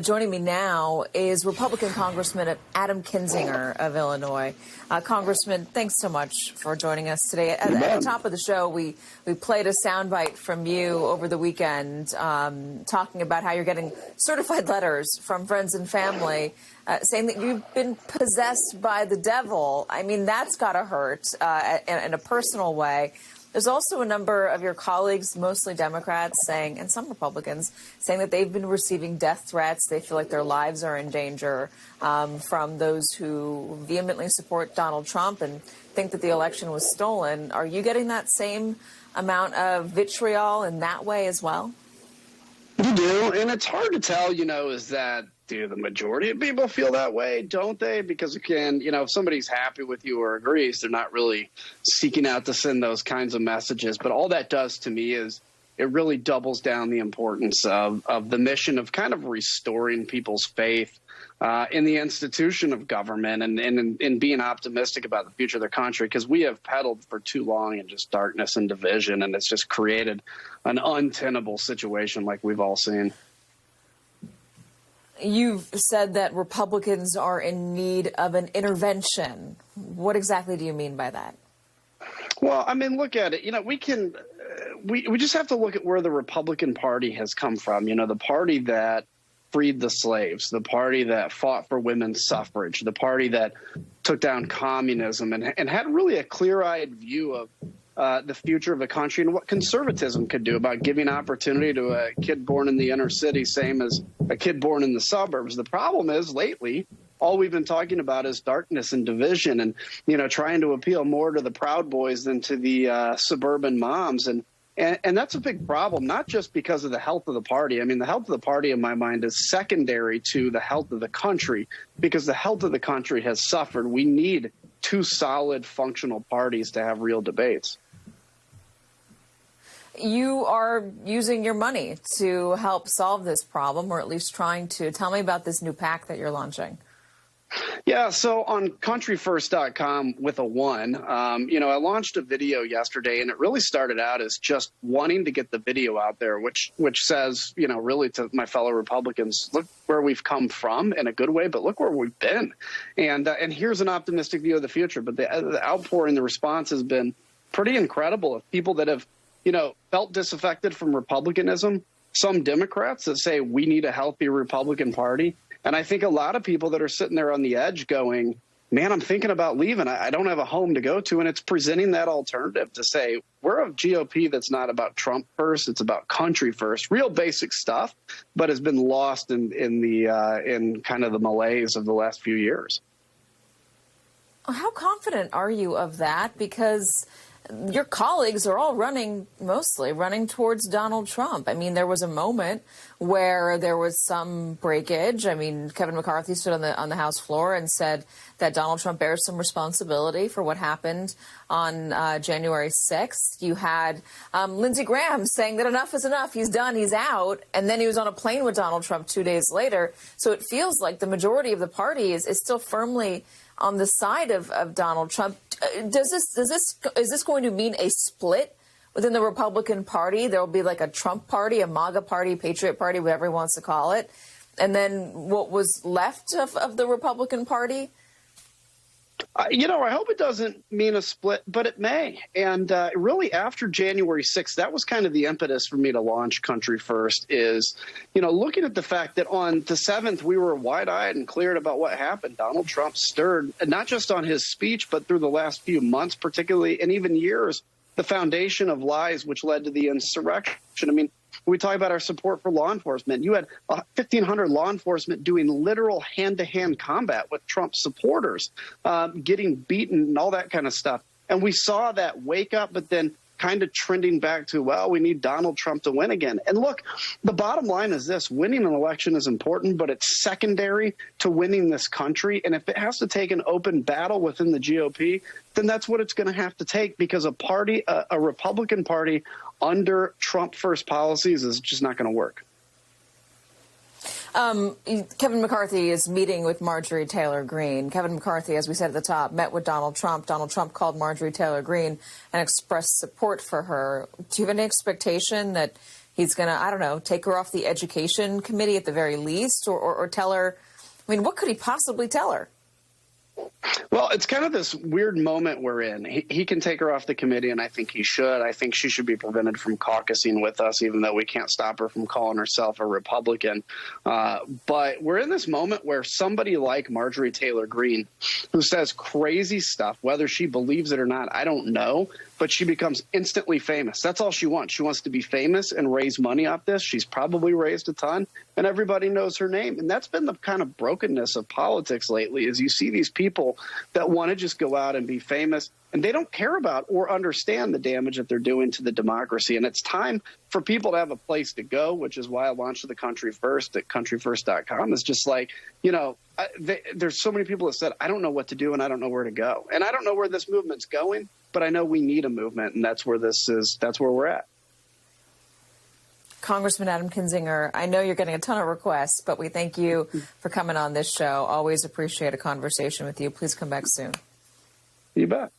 Joining me now is Republican Congressman Adam Kinzinger of Illinois. Congressman, thanks so much for joining us today. At the top of the show, we played a soundbite from you over the weekend talking about how you're getting certified letters from friends and family saying that you've been possessed by the devil. I mean, that's got to hurt in a personal way. There's also a number of your colleagues, mostly Democrats, saying, and some Republicans, saying that they've been receiving death threats. They feel like their lives are in danger from those who vehemently support Donald Trump and think that the election was stolen. Are you getting that same amount of vitriol in that way as well? You do, and it's hard to tell, is that, do the majority of people feel that way? Don't they? Because again, if somebody's happy with you or agrees, they're not really seeking out to send those kinds of messages. But all that does to me is it really doubles down the importance of the mission of kind of restoring people's faith in the institution of government and in being optimistic about the future of their country, because we have peddled for too long in just darkness and division, and it's just created an untenable situation like we've all seen. You've said that Republicans are in need of an intervention. What exactly do you mean by that? Well, I mean, look at it. We just have to look at where the Republican Party has come from. The party that freed the slaves, the party that fought for women's suffrage, the party that took down communism and had really a clear-eyed view of the future of the country and what conservatism could do about giving opportunity to a kid born in the inner city, same as a kid born in the suburbs. The problem is lately, all we've been talking about is darkness and division and, trying to appeal more to the Proud Boys than to the suburban moms. And that's a big problem, not just because of the health of the party. I mean, the health of the party, in my mind, is secondary to the health of the country, because the health of the country has suffered. We need two solid, functional parties to have real debates. You are using your money to help solve this problem, or at least trying to. Tell me about this new PAC that you're launching. Yeah, so on countryfirst.com with a one, I launched a video yesterday, and it really started out as just wanting to get the video out there, which says, really to my fellow Republicans, look where we've come from in a good way, but look where we've been. And here's an optimistic view of the future. But the outpouring, the response has been pretty incredible of people that have, felt disaffected from Republicanism, some Democrats that say we need a healthy Republican Party. And I think a lot of people that are sitting there on the edge going, man, I'm thinking about leaving. I don't have a home to go to. And it's presenting that alternative to say we're a GOP that's not about Trump first. It's about country first, real basic stuff, but has been lost in kind of the malaise of the last few years. How confident are you of that? Because your colleagues are all running towards Donald Trump. I mean, there was a moment where there was some breakage. I mean, Kevin McCarthy stood on the House floor and said that Donald Trump bears some responsibility for what happened on January 6th. You had Lindsey Graham saying that enough is enough. He's done. He's out. And then he was on a plane with Donald Trump 2 days later. So it feels like the majority of the party is still firmly on the side of Donald Trump. Is this going to mean a split within the Republican Party? There will be like a Trump party, a MAGA party, Patriot Party, whatever he wants to call it. And then what was left of the Republican Party? I hope it doesn't mean a split, but it may. And really after January 6th, that was kind of the impetus for me to launch Country First is, looking at the fact that on the 7th, we were wide-eyed and cleared about what happened. Donald Trump stirred, not just on his speech, but through the last few months, particularly, and even years, the foundation of lies which led to the insurrection. I mean, we talk about our support for law enforcement. You had 1,500 law enforcement doing literal hand-to-hand combat with Trump supporters, getting beaten and all that kind of stuff. And we saw that wake up, but then kind of trending back to, well, we need Donald Trump to win again. And look, the bottom line is this: winning an election is important, but it's secondary to winning this country. And if it has to take an open battle within the GOP, then that's what it's going to have to take, because a Republican Party under Trump first policies is just not going to work. Kevin McCarthy is meeting with Marjorie Taylor Greene. Kevin McCarthy, as we said at the top, met with Donald Trump. Donald Trump called Marjorie Taylor Greene and expressed support for her. Do you have any expectation that he's going to, I don't know, take her off the education committee at the very least, or tell her, I mean, what could he possibly tell her? Well, it's kind of this weird moment we're in. He can take her off the committee, and I think he should. I think she should be prevented from caucusing with us, even though we can't stop her from calling herself a Republican. But we're in this moment where somebody like Marjorie Taylor Greene, who says crazy stuff, whether she believes it or not, I don't know, but she becomes instantly famous. That's all she wants. She wants to be famous and raise money off this. She's probably raised a ton, and everybody knows her name. And that's been the kind of brokenness of politics lately, is you see these people that want to just go out and be famous, and they don't care about or understand the damage that they're doing to the democracy. And it's time for people to have a place to go, which is why I launched the Country First at countryfirst.com. It's just like, there's so many people that said, I don't know what to do and I don't know where to go. And I don't know where this movement's going, but I know we need a movement, and that's where we're at. Congressman Adam Kinzinger, I know you're getting a ton of requests, but we thank you for coming on this show. Always appreciate a conversation with you. Please come back soon. You bet.